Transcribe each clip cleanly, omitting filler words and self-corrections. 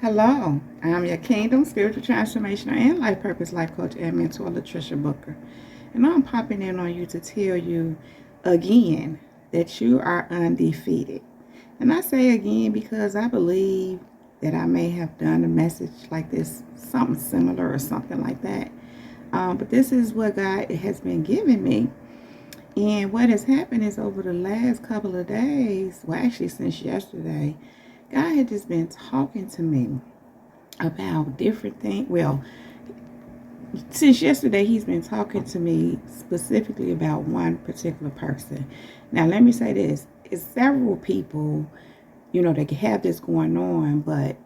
Hello, I'm your Kingdom Spiritual Transformational and Life Purpose Life Coach and Mentor, Latricia Booker. And I'm popping in on you to tell you again that you are undefeated. And I say again because I believe that I may have done a message like this, something similar or something like that. But this is what God has been giving me. And what has happened is over the last couple of days, well, actually since yesterday, God had just been talking to me about different things. Well, since yesterday, He's been talking to me specifically about one particular person. Now, let me say this. It's several people, that have this going on, but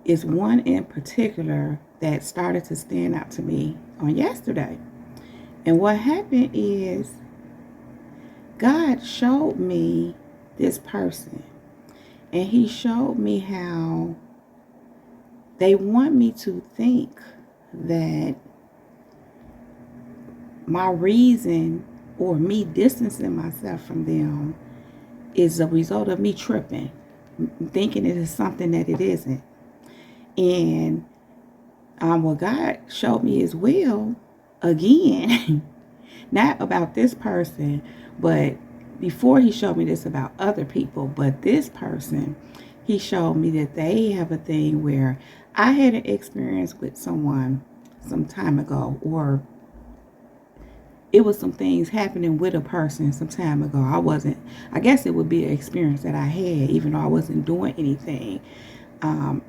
it's one in particular that started to stand out to me on yesterday. And what happened is God showed me this person. And He showed me how they want me to think that my reason or me distancing myself from them is a result of me tripping, thinking it is something that it isn't. And what God showed me as well, again, not about this person, but before He showed me this about other people, but this person, He showed me that they have a thing where I had an experience with someone some time ago, or it was some things happening with a person some time ago. I guess it would be an experience that I had, even though I wasn't doing anything. And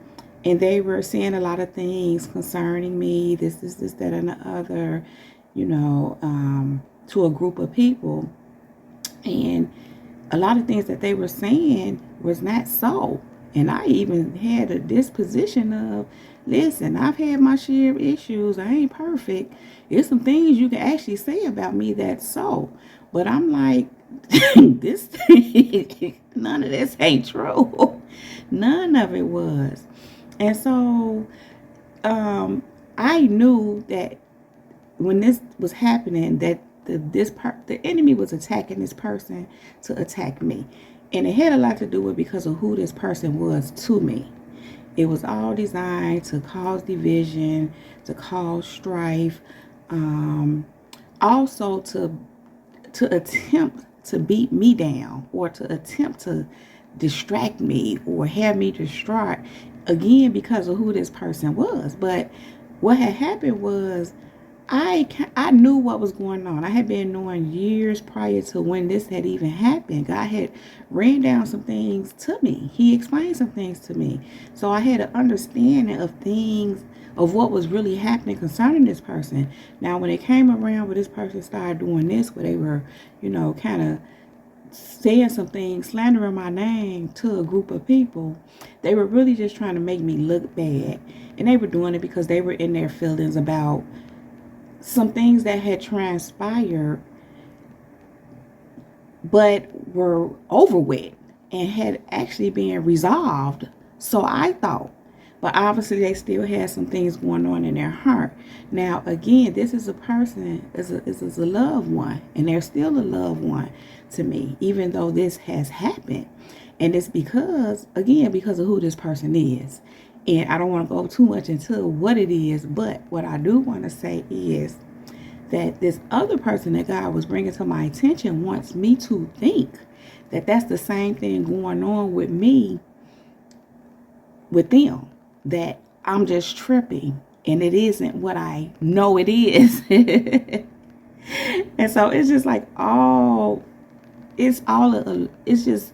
they were saying a lot of things concerning me, this, that, and the other, to a group of people. And a lot of things that they were saying was not so. And I even had a disposition of, listen, I've had my share of issues. I ain't perfect. There's some things you can actually say about me that's so. But I'm like, this none of this ain't true. None of it was. And so I knew that when this was happening, that the enemy was attacking this person to attack me. And it had a lot to do with because of who this person was to me. It was all designed to cause division, to cause strife, also to attempt to beat me down, or to attempt to distract me or have me distraught, again, because of who this person was. But what had happened was I knew what was going on. I had been knowing years prior to when this had even happened. God had ran down some things to me. He explained some things to me. So I had an understanding of things, of what was really happening concerning this person. Now, when it came around where this person started doing this, where they were, kind of saying some things, slandering my name to a group of people, they were really just trying to make me look bad. And they were doing it because they were in their feelings about some things that had transpired but were over with and had actually been resolved, so I thought. But obviously they still had some things going on in their heart. Now, again, this is a person, is a loved one, and they're still a loved one to me, even though this has happened. And it's because of who this person is. And I don't want to go too much into what it is, but what I do want to say is that this other person that God was bringing to my attention wants me to think that that's the same thing going on with me, with them, that I'm just tripping and it isn't what I know it is. And so it's just like it's just,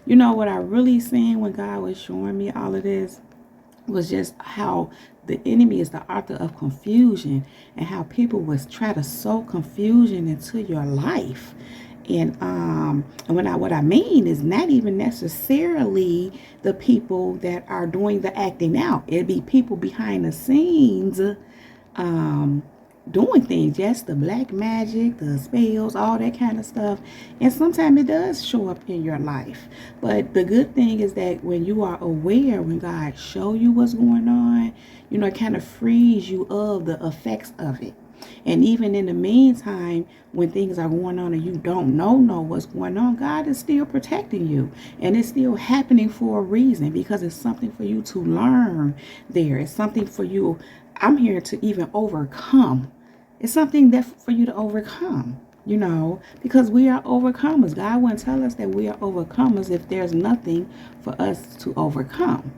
what I really seen when God was showing me all of this was just how the enemy is the author of confusion, and how people was try to sow confusion into your life. And what I mean is not even necessarily the people that are doing the acting out. It'd be people behind the scenes doing things. Yes, the black magic, the spells, all that kind of stuff. And sometimes it does show up in your life. But the good thing is that when you are aware, when God show you what's going on, it kind of frees you of the effects of it. And even in the meantime, when things are going on and you don't know what's going on, God is still protecting you. And it's still happening for a reason, because it's something for you to learn there. It's something for you. I'm here to even overcome. It's something that for you to overcome, because we are overcomers. God wouldn't tell us that we are overcomers if there's nothing for us to overcome.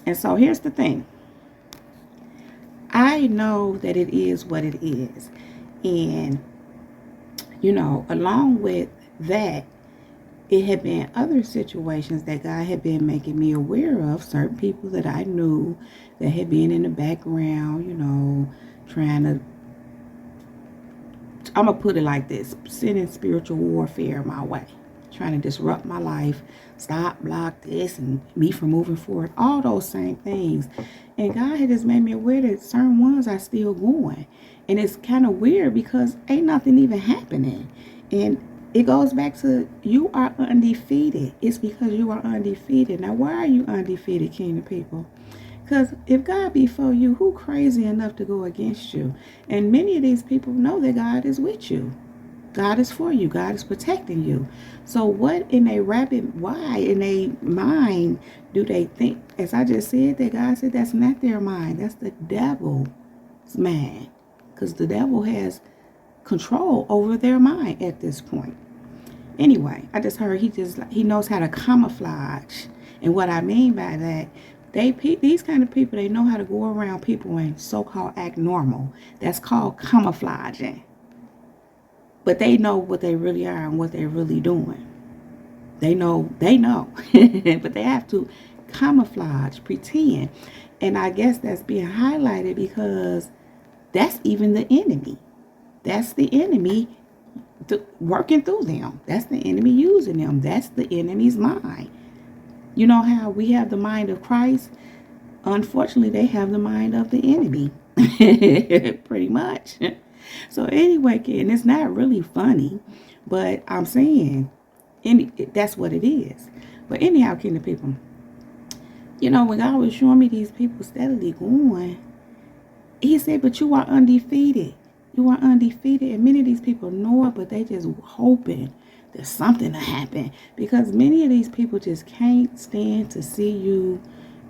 And so here's the thing. I know that it is what it is. And, along with that, it had been other situations that God had been making me aware of. Certain people that I knew that had been in the background, trying to, I'm going to put it like this, sending spiritual warfare my way, trying to disrupt my life, stop, block this, and me from moving forward, all those same things. And God had just made me aware that certain ones are still going. And it's kind of weird because ain't nothing even happening. And it goes back to, you are undefeated. It's because you are undefeated. Now, why are you undefeated, kingdom people? Because if God be for you, who crazy enough to go against you? And many of these people know that God is with you. God is for you. God is protecting you. So what in a why in a mind do they think? As I just said, that God said that's not their mind. That's the devil's mind. Because the devil has control over their mind at this point. Anyway, I just heard he knows how to camouflage. And what I mean by that, these kind of people, they know how to go around people and so-called act normal. That's called camouflaging. But they know what they really are and what they're really doing. They know. But they have to camouflage, pretend. And I guess that's being highlighted because that's even the enemy. That's the enemy working through them. That's the enemy using them. That's the enemy's mind. You know how we have the mind of Christ? Unfortunately, they have the mind of the enemy. Pretty much. So anyway, and it's not really funny, but I'm saying that's what it is. But anyhow, kingdom people, when God was showing me these people steadily going, he said, but you are undefeated. You are undefeated. And many of these people know it, but they just hoping that something will happen. Because many of these people just can't stand to see you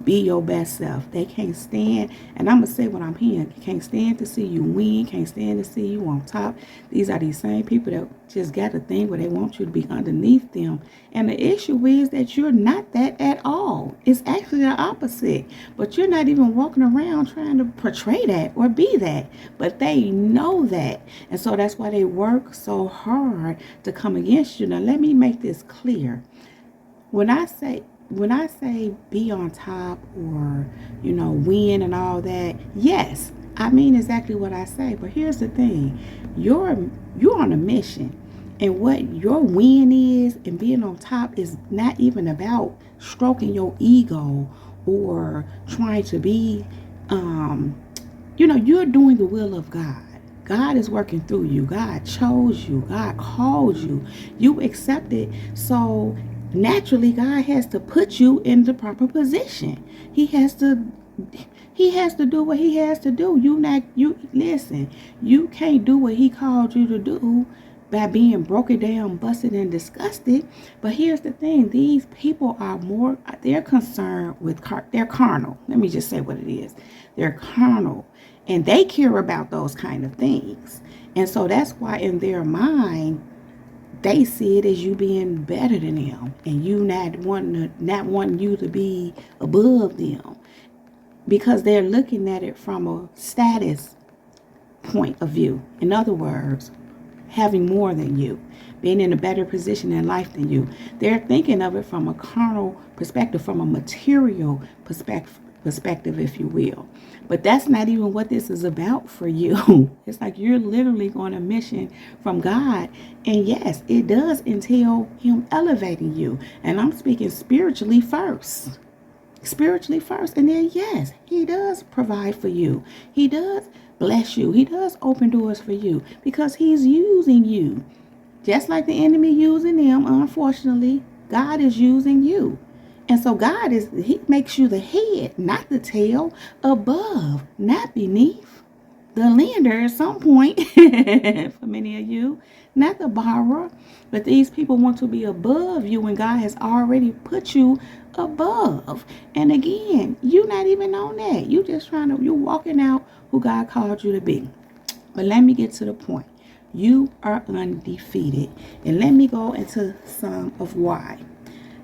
be your best self. They can't stand, and I'm going to say what I'm hearing, can't stand to see you win, can't stand to see you on top. These are these same people that just got a thing where they want you to be underneath them. And the issue is that you're not that at all. It's actually the opposite. But you're not even walking around trying to portray that or be that. But they know that. And so that's why they work so hard to come against you. Now, let me make this clear. When I say be on top or, win and all that, yes, I mean exactly what I say. But here's the thing. You're on a mission. And what your win is and being on top is not even about stroking your ego or trying to be, you're doing the will of God. God is working through you. God chose you. God called you. You accepted. So naturally, God has to put you in the proper position. He has to do what he has to do. Listen, you can't do what he called you to do by being broken down, busted, and disgusted. But here's the thing. These people they're concerned with, they're carnal. Let me just say what it is. They're carnal. And they care about those kind of things. And so that's why in their mind, they see it as you being better than them and you not wanting you to be above them, because they're looking at it from a status point of view. In other words, having more than you, being in a better position in life than you. They're thinking of it from a carnal perspective, from a material perspective, if you will. But that's not even what this is about for you. It's like you're literally on a mission from God. And yes, it does entail him elevating you. And I'm speaking spiritually first. Spiritually first. And then yes, he does provide for you. He does bless you. He does open doors for you because he's using you. Just like the enemy using them, unfortunately, God is using you. And so he makes you the head, not the tail, above, not beneath. the lender at some point, for many of you, not the borrower, but these people want to be above you when God has already put you above. And again, you're not even on that. You're walking out who God called you to be. But let me get to the point. You are undefeated. And let me go into some of why.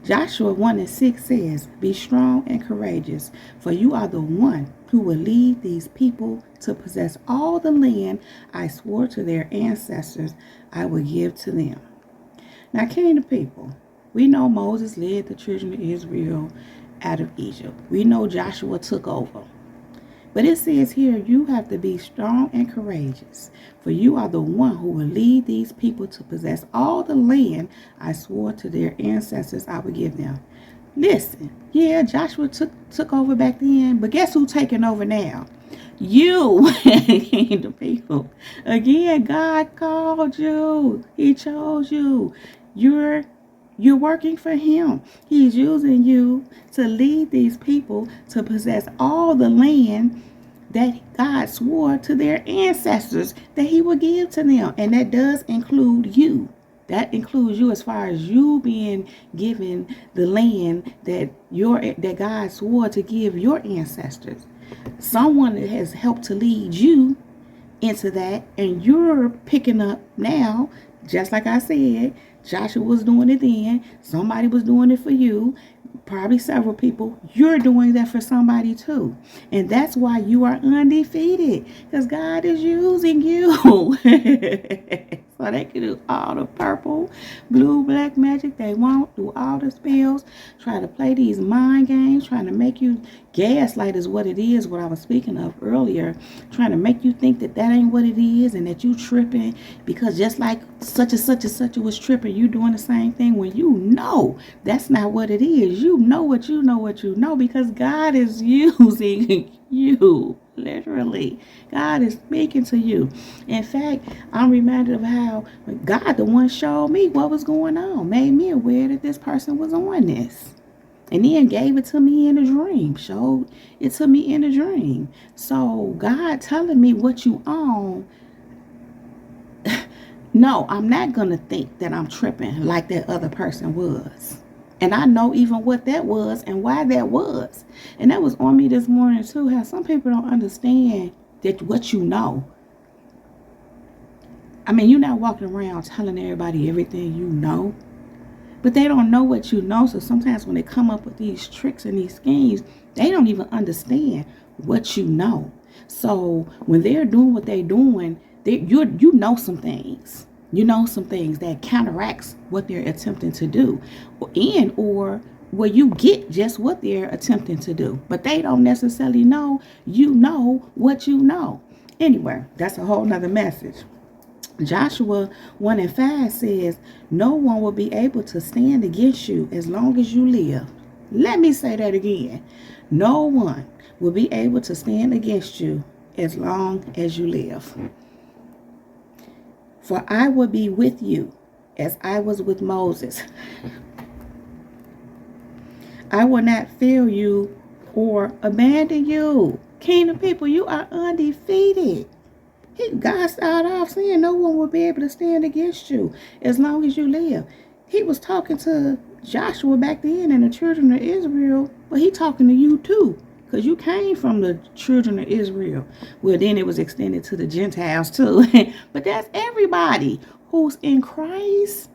Joshua 1:6 says, "Be strong and courageous, for you are the one who will lead these people to possess all the land I swore to their ancestors I would give to them." Now, kingdom people, we know Moses led the children of Israel out of Egypt. We know Joshua took over. But it says here, you have to be strong and courageous, for you are the one who will lead these people to possess all the land I swore to their ancestors I would give them. Listen, yeah, Joshua took over back then, but guess who's taking over now? You, the people. Again, God called you. He chose you. You're working for him. He's using you to lead these people to possess all the land that God swore to their ancestors that he would give to them. And that does include you. That includes you as far as you being given the land that God swore to give your ancestors. Someone that has helped to lead you into that, and you're picking up now, just like I said, Joshua was doing it then, somebody was doing it for you, probably several people. You're doing that for somebody too. And that's why you are undefeated, because God is using you. So they can do all the purple, blue, black magic they want, do all the spells, try to play these mind games, trying to make you gaslight is what it is, what I was speaking of earlier, trying to make you think that ain't what it is and that you tripping because just like such and such was tripping, you doing the same thing when you know that's not what it is. You know what you know because God is using you. Literally, God is speaking to you. In fact, I'm reminded of how God, the one, showed me what was going on, made me aware that this person was on this, and then gave it to me in a dream, showed it to me in a dream. So God telling me what you own, no, I'm not going to think that I'm tripping like that other person was. And I know even what that was and why that was. And that was on me this morning too, how some people don't understand that what you know. I mean, you're not walking around telling everybody everything you know, but they don't know what you know. So sometimes when they come up with these tricks and these schemes, they don't even understand what you know. So when they're doing what they're doing, you know some things. You know some things that counteracts what they're attempting to do, or where you get just what they're attempting to do, but they don't necessarily know you know what you know. Anyway, that's a whole nother message. Joshua 1:5 says, "No one will be able to stand against you as long as you live." Let me say that again. No one will be able to stand against you as long as you live. "For I will be with you as I was with Moses. I will not fail you or abandon you." Kingdom people, you are undefeated. God started off saying no one will be able to stand against you as long as you live. He was talking to Joshua back then and the children of Israel, but he talking to you too. Because you came from the children of Israel. Well, then it was extended to the Gentiles too. But that's everybody who's in Christ.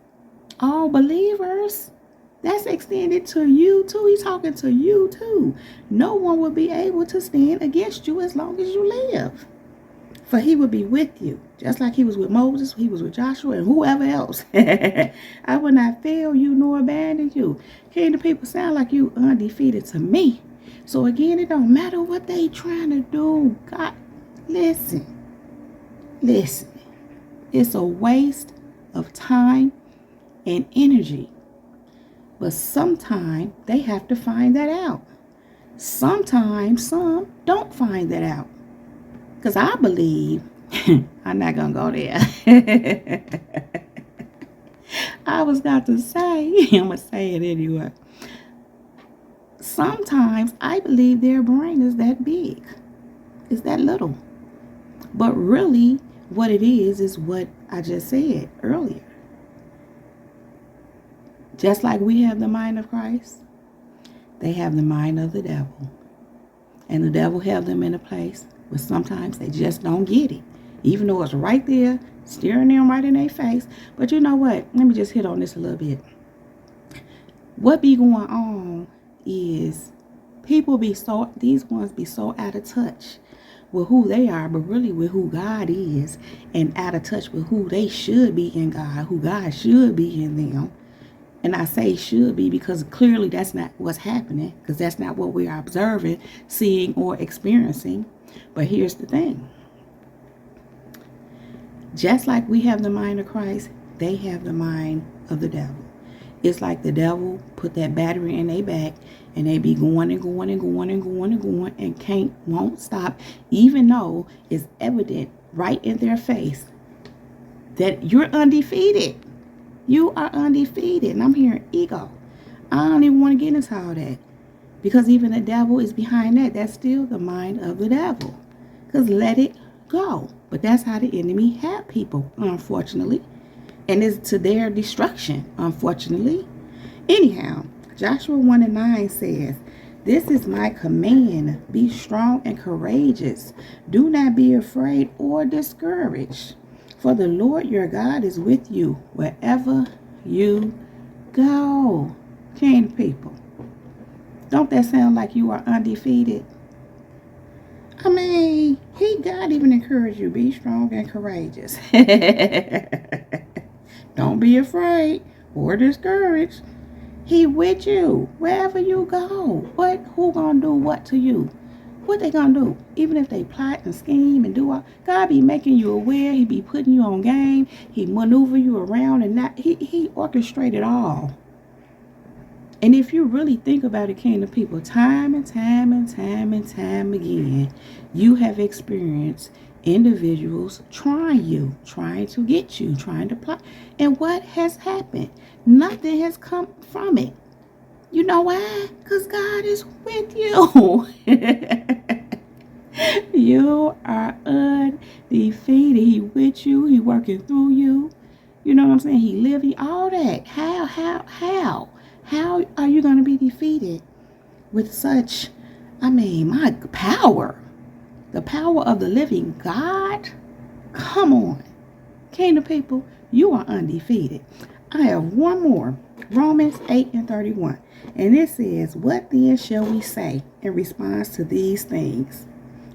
All believers. That's extended to you too. He's talking to you too. No one will be able to stand against you as long as you live. For he will be with you. Just like he was with Moses, he was with Joshua, and whoever else. I will not fail you nor abandon you. Kingdom people, sound like you undefeated to me. So again, it don't matter what they trying to do. God, listen. It's a waste of time and energy. But sometimes they have to find that out. Sometimes some don't find that out. Because I believe, I'm not going to go there. I was about to say, I'm going to say it anyway. Sometimes I believe their brain is that big. It's that little. But really, what it is what I just said earlier. Just like we have the mind of Christ, they have the mind of the devil. And the devil have them in a place where sometimes they just don't get it. Even though it's right there, staring them right in their face. But you know what? Let me just hit on this a little bit. What be going on is these ones be so out of touch with who they are, but really with who God is, and out of touch with who they should be in God, who God should be in them. And I say should be because clearly that's not what's happening, because that's not what we are observing, seeing, or experiencing. But here's the thing. Just like we have the mind of Christ, they have the mind of the devil. It's like the devil put that battery in their back, and they be going and going and going and going and going and won't stop, even though it's evident right in their face that you're undefeated. You are undefeated. And I'm hearing ego. I don't even want to get into all that. Because even the devil is behind that. That's still the mind of the devil. Because let it go. But that's how the enemy have people, unfortunately. And it's to their destruction, unfortunately. Anyhow, Joshua 1:9 says, "This is my command. Be strong and courageous. Do not be afraid or discouraged. For the Lord your God is with you wherever you go." King people, don't that sound like you are undefeated? I mean, God even encouraged you, be strong and courageous. Don't be afraid or discouraged. He with you wherever you go. Who gonna do what to you? What they gonna do? Even if they plot and scheme and do all, God be making you aware. He be putting you on game. He maneuver you around, and he orchestrated all. And if you really think about it, kingdom people, time and time and time and time again, you have experienced individuals trying to get you, trying to plot. And what has happened? Nothing has come from it. You know why? Because God is with you. You are undefeated. He with you. He working through you. You know what I'm saying? He living all that. How? How are you going to be defeated with such, my power? The power of the living God? Come on. Kingdom people, you are undefeated. I have one more. Romans 8:31. And it says, "What then shall we say in response to these things?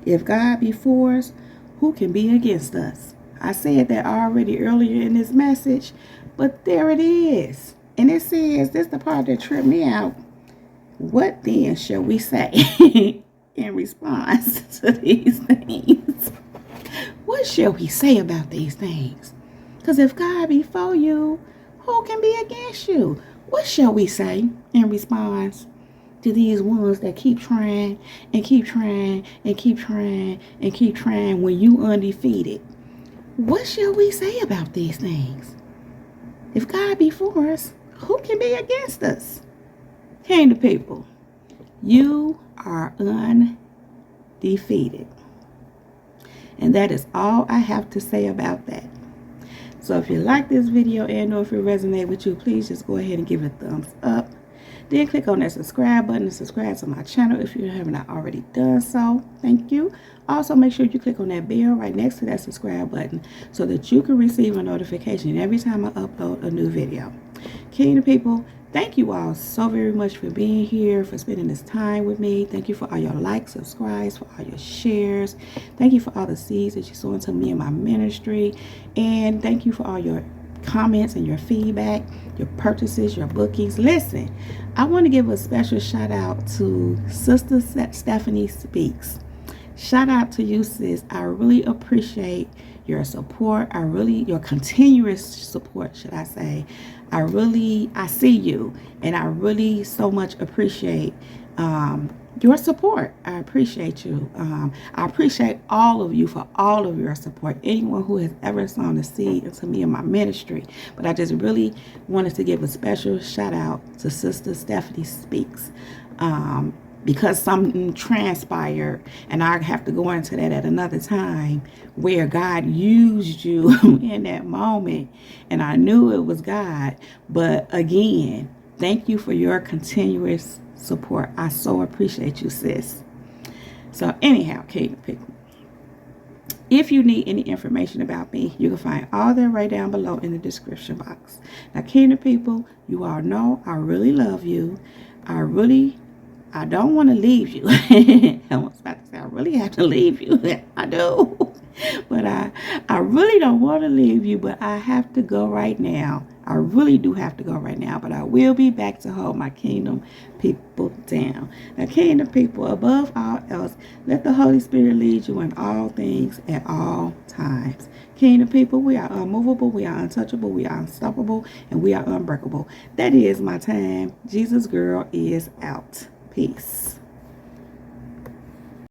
If God be for us, who can be against us?" I said that already earlier in this message, but there it is. And it says, this is the part that tripped me out. What then shall we say in response to these things? What shall we say about these things? Because if God be for you, who can be against you? What shall we say in response to these ones that keep trying and keep trying and keep trying and keep trying when you undefeated? What shall we say about these things? If God be for us, who can be against us? Kingdom people, you are undefeated. And that is all I have to say about that. So if you like this video and or if it resonates with you, please just go ahead and give it a thumbs up. Then click on that subscribe button to subscribe to my channel if you haven't already done so. Thank you. Also, make sure you click on that bell right next to that subscribe button so that you can receive a notification every time I upload a new video. Kingdom people, thank you all so very much for being here, for spending this time with me. Thank you for all your likes, subscribes, for all your shares. Thank you for all the seeds that you sow into me and my ministry. And thank you for all your comments and your feedback, your purchases, your bookings. Listen, I want to give a special shout out to Sister Stephanie Speaks. Shout out to you, sis. I really appreciate your support. Your continuous support, should I say. I see you, and I really so much appreciate your support. I appreciate you. I appreciate all of you for all of your support. Anyone who has ever sown a seed into me and my ministry. But I just really wanted to give a special shout out to Sister Stephanie Speaks. because something transpired, and I have to go into that at another time, where God used you in that moment, and I knew it was God. But again, thank you for your continuous support. I so appreciate you, sis. So anyhow, Kingdom People, if you need any information about me, you can find all that right down below in the description box. Now, Kingdom People, you all know I really love you. I don't want to leave you. I was about to say I really have to leave you. I do. But I really don't want to leave you, but I have to go right now. I really do have to go right now, but I will be back to hold my Kingdom People down. Now, Kingdom People, above all else, let the Holy Spirit lead you in all things at all times. Kingdom People, we are unmovable, we are untouchable, we are unstoppable, and we are unbreakable. That is my time. Jesus Girl is out. Peace.